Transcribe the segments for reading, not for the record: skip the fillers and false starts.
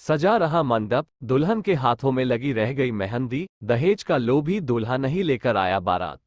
सजा रहा मंडप, दुल्हन के हाथों में लगी रह गई मेहंदी, दहेज का लोभी दूल्हा नहीं लेकर आया बारात।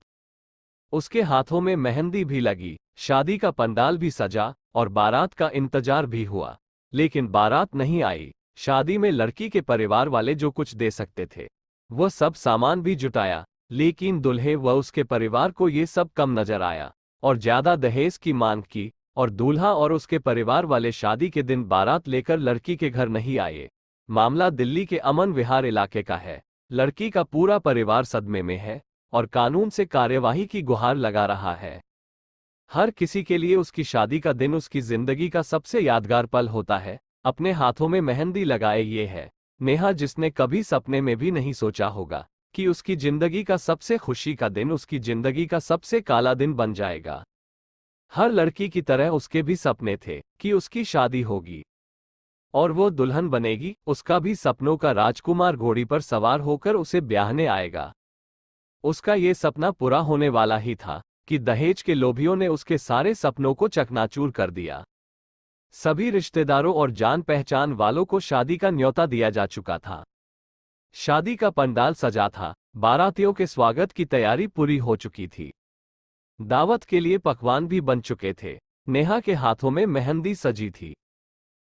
उसके हाथों में मेहंदी भी लगी, शादी का पंडाल भी सजा और बारात का इंतजार भी हुआ, लेकिन बारात नहीं आई। शादी में लड़की के परिवार वाले जो कुछ दे सकते थे वह सब सामान भी जुटाया, लेकिन दूल्हे व उसके परिवार को ये सब कम नजर आया और ज्यादा दहेज की मांग की, और दूल्हा और उसके परिवार वाले शादी के दिन बारात लेकर लड़की के घर नहीं आए। मामला दिल्ली के अमन विहार इलाके का है। लड़की का पूरा परिवार सदमे में है और कानून से कार्यवाही की गुहार लगा रहा है। हर किसी के लिए उसकी शादी का दिन उसकी जिंदगी का सबसे यादगार पल होता है। अपने हाथों में मेहंदी लगाए ये है नेहा, जिसने कभी सपने में भी नहीं सोचा होगा कि उसकी जिंदगी का सबसे खुशी का दिन उसकी जिंदगी का सबसे काला दिन बन जाएगा। हर लड़की की तरह उसके भी सपने थे कि उसकी शादी होगी और वो दुल्हन बनेगी। उसका भी सपनों का राजकुमार घोड़ी पर सवार होकर उसे ब्याहने आएगा। उसका ये सपना पूरा होने वाला ही था कि दहेज के लोभियों ने उसके सारे सपनों को चकनाचूर कर दिया। सभी रिश्तेदारों और जान पहचान वालों को शादी का न्योता दिया जा चुका था। शादी का पंडाल सजा था, बारातियों के स्वागत की तैयारी पूरी हो चुकी थी, दावत के लिए पकवान भी बन चुके थे। नेहा के हाथों में मेहंदी सजी थी,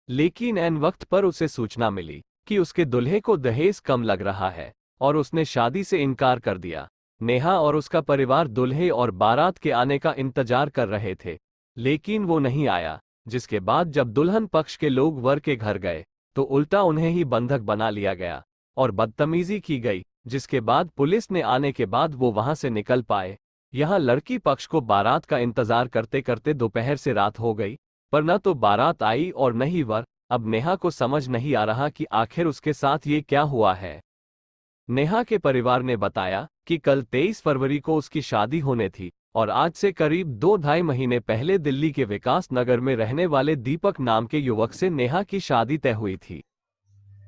लेकिन ऐन वक्त पर उसे सूचना मिली कि उसके दुल्हे को दहेज कम लग रहा है और उसने शादी से इनकार कर दिया। नेहा और उसका परिवार दुल्हे और बारात के आने का इंतजार कर रहे थे, लेकिन वो नहीं आया। जिसके बाद जब दुल्हन पक्ष के लोग वर के घर गए तो उल्टा उन्हें ही बंधक बना लिया गया और बदतमीजी की गई, जिसके बाद पुलिस ने आने के बाद वो वहां से निकल पाए। यहाँ लड़की पक्ष को बारात का इंतजार करते करते दोपहर से रात हो गई, पर न तो बारात आई और न ही वर। अब नेहा को समझ नहीं आ रहा कि आखिर उसके साथ ये क्या हुआ है। नेहा के परिवार ने बताया कि कल 23 फरवरी को उसकी शादी होने थी और आज से करीब 2-2.5 महीने पहले दिल्ली के विकास नगर में रहने वाले दीपक नाम के युवक से नेहा की शादी तय हुई थी।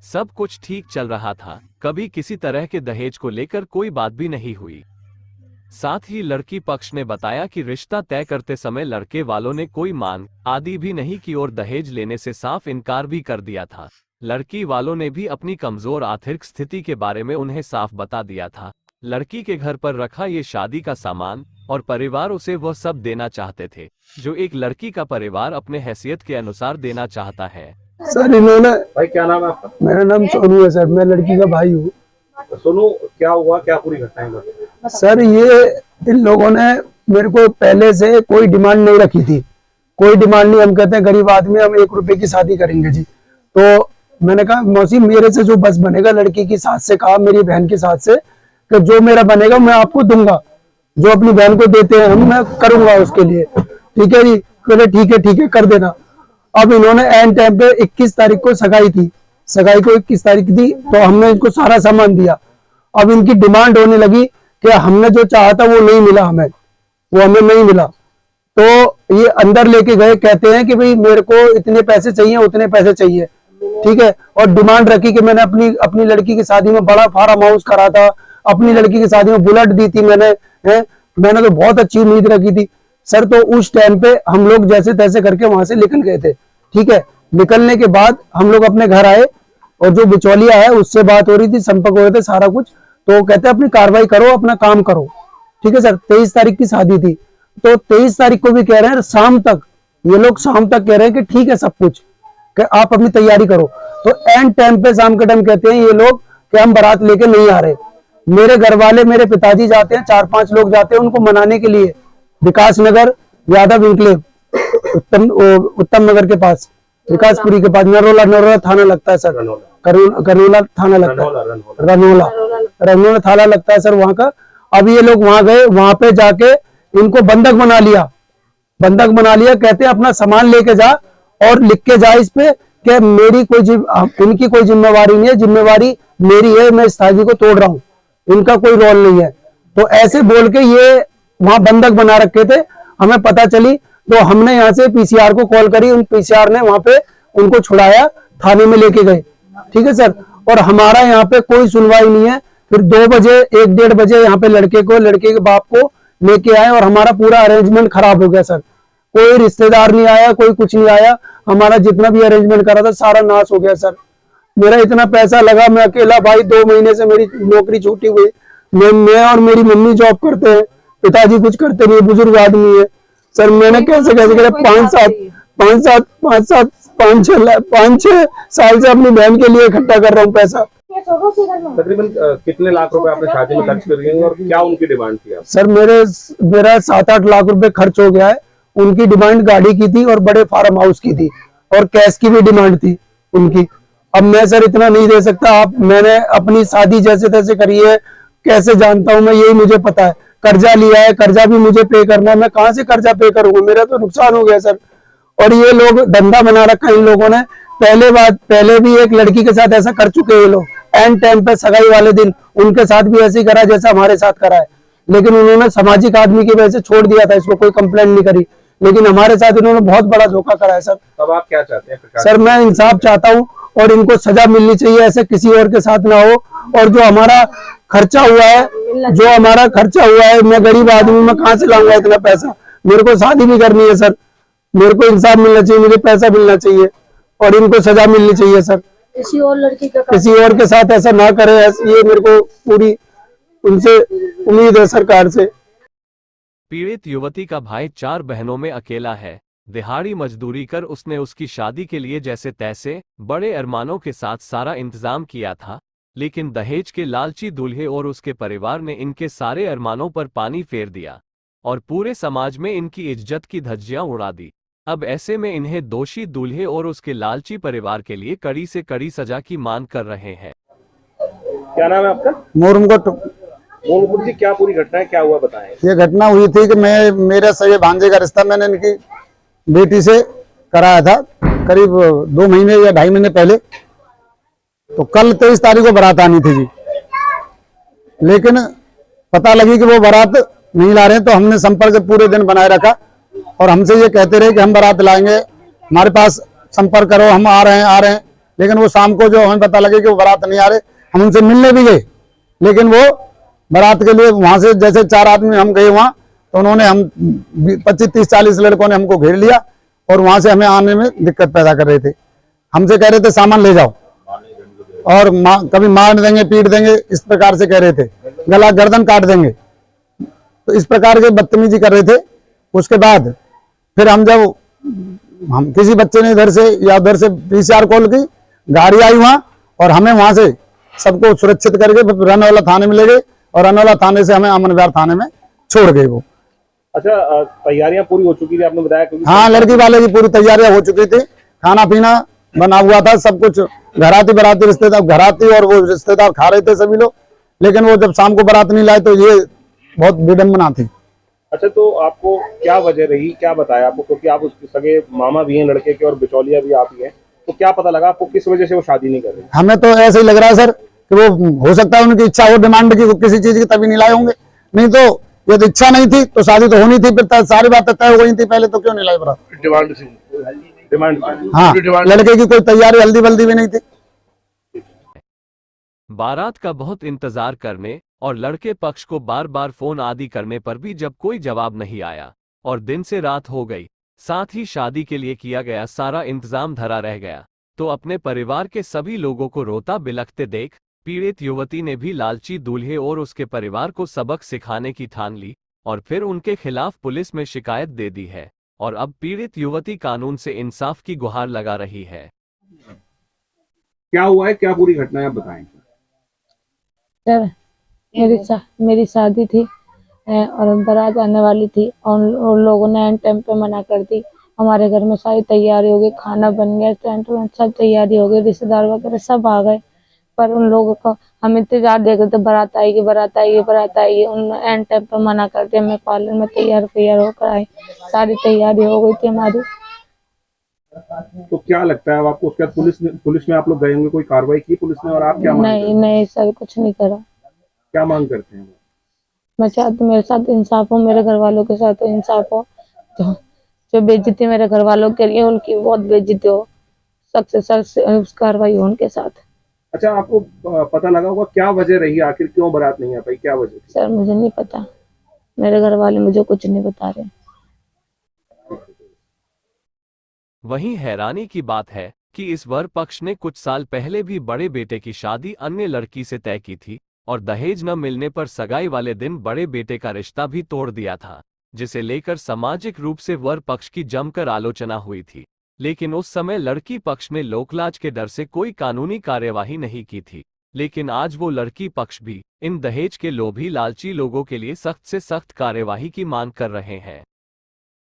सब कुछ ठीक चल रहा था, कभी किसी तरह के दहेज को लेकर कोई बात भी नहीं हुई। साथ ही लड़की पक्ष ने बताया कि रिश्ता तय करते समय लड़के वालों ने कोई मांग आदि भी नहीं की और दहेज लेने से साफ इनकार भी कर दिया था। लड़की वालों ने भी अपनी कमजोर आर्थिक स्थिति के बारे में उन्हें साफ बता दिया था। लड़की के घर पर रखा ये शादी का सामान और परिवार उसे वह सब देना चाहते थे जो एक लड़की का परिवार अपने हैसियत के अनुसार देना चाहता है। सर इन्होंने, भाई क्या नाम है आपका? मेरा नाम सोनू है सर, मैं लड़की का भाई हूँ। सोनू, क्या हुआ, क्या पूरी घटनाएं बताइए। सर ये इन लोगों ने मेरे को पहले से कोई डिमांड नहीं रखी थी, कोई डिमांड नहीं। हम कहते हैं गरीब आदमी, हम 1 रुपए की शादी करेंगे जी। तो मैंने कहा मौसी मेरे से जो बस बनेगा, लड़की की सास से कहा, मेरी बहन की सास से, कि जो मेरा बनेगा मैं आपको दूंगा, जो अपनी बहन को देते हैं हम, मैं करूंगा उसके लिए। ठीक है जी, बोले ठीक है कर देना। अब इन्होंने एंड टाइम पे 21 तारीख को सगाई थी, सगाई को 21 तारीख थी, तो हमने इनको सारा सामान दिया। अब इनकी डिमांड होने लगी कि हमने जो चाहा था वो नहीं मिला, वो हमें नहीं मिला। तो ये अंदर लेके गए, कहते हैं कि भाई मेरे को इतने पैसे चाहिए, उतने पैसे चाहिए। ठीक है, और डिमांड रखी कि मैंने अपनी लड़की की शादी में बड़ा फार्म हाउस करा था, अपनी लड़की की शादी में बुलेट दी थी मैंने तो बहुत अच्छी उम्मीद रखी थी सर। तो उस टाइम पे हम लोग जैसे तैसे करके वहां से निकल गए थे। ठीक है, निकलने के बाद हम लोग अपने घर आए और जो बिचौलिया है उससे बात हो रही थी, संपर्क हो रहे थे सारा कुछ। तो कहते हैं अपनी कार्रवाई करो, अपना काम करो। ठीक है सर, 23 तारीख की शादी थी, तो 23 तारीख को भी कह रहे हैं शाम तक, ये लोग शाम तक कह रहे हैं कि ठीक है सब कुछ, कि आप अपनी तैयारी करो। तो एंड टाइम पे शाम के टाइम कहते हैं ये लोग कि हम बारात लेके नहीं आ रहे। मेरे घर वाले, मेरे पिताजी जाते हैं, 4-5 लोग जाते हैं उनको मनाने के लिए, विकास नगर, यादव इंक्लेव, उत्तम नगर के पास, विकासपुरी के पास, नरोला थाना लगता है सर, करनोला थाना लगता है, रनोला थाना लगता है सर वहां का। अब ये लोग वहां गए, वहां पे जाके इनको बंधक बना लिया। कहते हैं अपना सामान लेके जा और लिख के जा इस पे कि मेरी इनकी कोई जिम्मेवारी नहीं है, जिम्मेवारी मेरी है, मैं इस शादी को तोड़ रहा हूँ, इनका कोई रोल नहीं है। तो ऐसे बोल के ये वहां बंधक बना रखे थे। हमें पता चली तो हमने यहाँ से पीसीआर को कॉल करी, उन पीसीआर ने वहां पे उनको छुड़ाया, थाने में लेके गए। ठीक है सर, और हमारा यहाँ पे कोई सुनवाई नहीं है। फिर 2 बजे 1-1:30 बजे यहाँ पे लड़के के बाप को लेके आए और हमारा पूरा अरेंजमेंट खराब हो गया सर। कोई रिश्तेदार नहीं आया, कोई कुछ नहीं आया, हमारा जितना भी अरेंजमेंट करा था सारा नाश हो गया सर। मेरा इतना पैसा लगा, मैं अकेला भाई 2 महीने से मेरी नौकरी छूटी हुई, मैं और मेरी मम्मी जॉब करते हैं, पिताजी कुछ करते नहीं, बुजुर्ग आदमी है सर। मैंने कैसे कैसे करे 5-6 साल से अपनी बहन के लिए इकट्ठा कर रहा हूँ पैसा। तकरीबन कितने लाख रुपए आपने शादी में खर्च कर दिए और क्या उनकी डिमांड थी? सर मेरा 7-8 लाख रुपए खर्च हो गया है। उनकी डिमांड गाड़ी की थी और बड़े फार्म हाउस की थी और कैश की भी डिमांड थी उनकी। अब मैं सर इतना नहीं दे सकता। मैंने अपनी शादी जैसे तैसे करी है, कैसे जानता हूं मैं, यही मुझे पता है। कर्जा लिया है, कर्जा भी मुझे पे करना है, मैं कहां से कर्जा पे करूंगा? मेरा तो नुकसान हो गया सर। और ये लोग धंधा बना रखा इन लोगों ने। पहले भी एक लड़की के साथ ऐसा कर चुके हैं ये लोग, एंड टाइम पे सगाई वाले दिन उनके साथ भी ऐसे ही करा जैसा हमारे साथ करा है। लेकिन उन्होंने सामाजिक आदमी की वजह से छोड़ दिया था इसको, कोई कंप्लेंट नहीं करी। लेकिन हमारे साथ इन्होंने बहुत बड़ा धोखा करा है सर। अब आप क्या चाहते हैं? सर मैं इंसाफ चाहता हूँ और इनको सजा मिलनी चाहिए, ऐसे किसी और के साथ ना हो। और जो हमारा खर्चा हुआ है, मैं गरीब आदमी, मैं कहाँ से लाऊंगा इतना पैसा? मेरे को शादी भी करनी है सर, मेरे को इंसाफ मिलना चाहिए, मुझे पैसा मिलना चाहिए और इनको सजा मिलनी चाहिए सर। किसी और लड़की का किसी और के साथ ऐसा ना करे, ये मेरे को पूरी उनसे उम्मीद है सरकार से। पीड़ित युवती का भाई 4 बहनों में अकेला है। दिहाड़ी मजदूरी कर उसने उसकी शादी के लिए जैसे तैसे बड़े अरमानों के साथ सारा इंतजाम किया था, लेकिन दहेज के लालची दूल्हे और उसके परिवार ने इनके सारे अरमानों पर पानी फेर दिया और पूरे समाज में इनकी इज्जत की धज्जियां उड़ा दी। अब ऐसे में इन्हें दोषी दूल्हे और उसके लालची परिवार के लिए कड़ी से कड़ी सजा की मांग कर रहे हैं। क्या नाम है आपका? मोरमुकुट जी, क्या पूरी घटना है, क्या हुआ बताएं? ये घटना हुई थी कि मेरे सगे भांजे का रिश्ता मैंने इनकी बेटी से कराया था करीब 2 महीने या 2.5 महीने पहले। तो कल 23 तारीख को बारात आनी थी जी, लेकिन पता लगी कि वो बारात नहीं ला रहे हैं। तो हमने संपर्क पूरे दिन बनाए रखा और हमसे ये कहते रहे कि हम बारात लाएंगे, हमारे पास संपर्क करो, हम आ रहे हैं। लेकिन वो शाम को जो हमें पता लगे कि वो बारात नहीं आ रहे, हम उनसे मिलने भी गए, लेकिन वो बारात के लिए वहां से जैसे 4 आदमी हम गए वहां, तो उन्होंने हम 25, 30, 40 लड़कों ने हमको घेर लिया और वहां से हमें आने में दिक्कत पैदा कर रहे थे। हमसे कह रहे थे सामान ले जाओ और कभी मार देंगे, पीट देंगे, इस प्रकार से कह रहे थे, गला गर्दन काट देंगे। तो इस प्रकार के बदतमीजी कर रहे थे। उसके बाद फिर हम किसी बच्चे ने इधर से या उधर से PCR कॉल की, गाड़ी आई वहां और हमें वहां से सबको सुरक्षित करके रनौला थाने में ले गए और रनौला थाने से हमें अमन विहार थाने में छोड़ गए वो। अच्छा, तैयारियां पूरी हो चुकी थी आपने बताया? हाँ, लड़की वाले की पूरी तैयारियां हो चुकी थी, खाना पीना बना हुआ था, सब कुछ। घराती बराती रिश्तेदार, घराती और वो रिश्तेदार खा रहे थे सभी लोग। लेकिन वो जब शाम को बारात नहीं लाए तो ये बहुत विडम्बना थी। अच्छा, तो आपको क्या वजह रही, क्या बताया आपको? क्योंकि आप उसके सगे मामा भी हैं लड़के के और बिचौलिया भी आप ही हैं, तो क्या पता लगा आपको किस वजह से वो शादी नहीं कर रहे? हमें तो ऐसे ही लग रहा है सर कि वो हो सकता है उनकी इच्छा हो, डिमांड की किसी चीज की, तभी नहीं लाए होंगे। नहीं तो ये तो इच्छा नहीं थी तो शादी तो होनी थी, फिर सारी बातें तय हो गई थी पहले, तो क्यों नहीं लाई बारात? डिमांड हाँ, लड़के की कोई तैयारी हल्दी बल्दी भी नहीं थी। बारात का बहुत इंतजार करने और लड़के पक्ष को बार बार फोन आदि करने पर भी जब कोई जवाब नहीं आया और दिन से रात हो गई, साथ ही शादी के लिए किया गया सारा इंतजाम धरा रह गया, तो अपने परिवार के सभी लोगों को रोता बिलखते देख पीड़ित युवती ने भी लालची दूल्हे और उसके परिवार को सबक सिखाने की ठान ली और फिर उनके खिलाफ पुलिस में शिकायत दे दी है और अब पीड़ित युवती कानून से इंसाफ की गुहार लगा रही है। क्या हुआ है, क्या पूरी घटना है, आप बताएं? सर मेरी शादी थी और बारात आने वाली थी और उन लोगों ने एंड टाइम पे मना कर दी। हमारे घर में सारी तैयारी हो गई, खाना बन गया, टेंट वेंट सब तैयारी हो गई, रिश्तेदार वगैरह सब आ गए, पर उन लोगों को हम इंतजार देख रहे थे, बारात आएगी बारात आएगी बारात आएगी। उन्होंने एंड टाइम पे मना कर दिया। मैं पार्लर में तैयार होकर आई, सारी तैयारी हो गई थी हमारी। तो क्या लगता है आपको, उसके बाद पुलिस में आप लोग गए होंगे, कोई कार्रवाई की पुलिस ने और आप क्या नहीं सर, कुछ नहीं करा। क्या मांग करते हैं? मैं चाहती मेरे साथ इंसाफ हो, मेरे घर वालों के साथ इंसाफ हो। जो बेइज्जती मेरे घर वालों के लिए, उनकी बहुत बेइज्जती हो, सख्त से सख्त कार्रवाई हो उनके साथ। अच्छा, आपको पता लगा होगा क्या वजह रही, आखिर क्यों बारात नहीं आ पाई, क्या वजह थी? सर मुझे नहीं पता, मेरे घर वाले मुझे कुछ नहीं बता रहे। वहीं हैरानी की बात है जबकि इस वर पक्ष ने कुछ साल पहले भी बड़े बेटे की शादी अन्य लड़की से तय की थी और दहेज न मिलने पर सगाई वाले दिन बड़े बेटे का रिश्ता भी तोड़ दिया था, जिसे लेकर सामाजिक रूप से वर पक्ष की जमकर आलोचना हुई थी। लेकिन उस समय लड़की पक्ष ने लोकलाज के डर से कोई कानूनी कार्यवाही नहीं की थी। लेकिन आज वो लड़की पक्ष भी इन दहेज के लोभी लालची लोगों के लिए सख्त से सख्त कार्यवाही की मांग कर रहे हैं।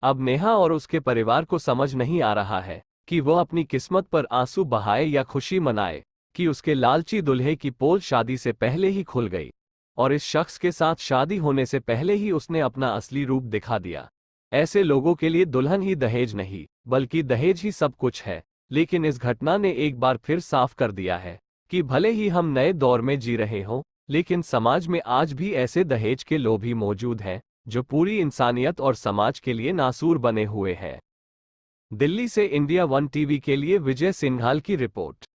अब नेहा और उसके परिवार को समझ नहीं आ रहा है कि वो अपनी किस्मत पर आंसू बहाए या खुशी मनाए कि उसके लालची दुल्हे की पोल शादी से पहले ही खुल गई और इस शख्स के साथ शादी होने से पहले ही उसने अपना असली रूप दिखा दिया। ऐसे लोगों के लिए दुल्हन ही दहेज नहीं बल्कि दहेज ही सब कुछ है। लेकिन इस घटना ने एक बार फिर साफ कर दिया है कि भले ही हम नए दौर में जी रहे हों, लेकिन समाज में आज भी ऐसे दहेज के लोभी मौजूद हैं जो पूरी इंसानियत और समाज के लिए नासूर बने हुए हैं। दिल्ली से इंडिया वन टीवी के लिए विजय सिंघाल की रिपोर्ट।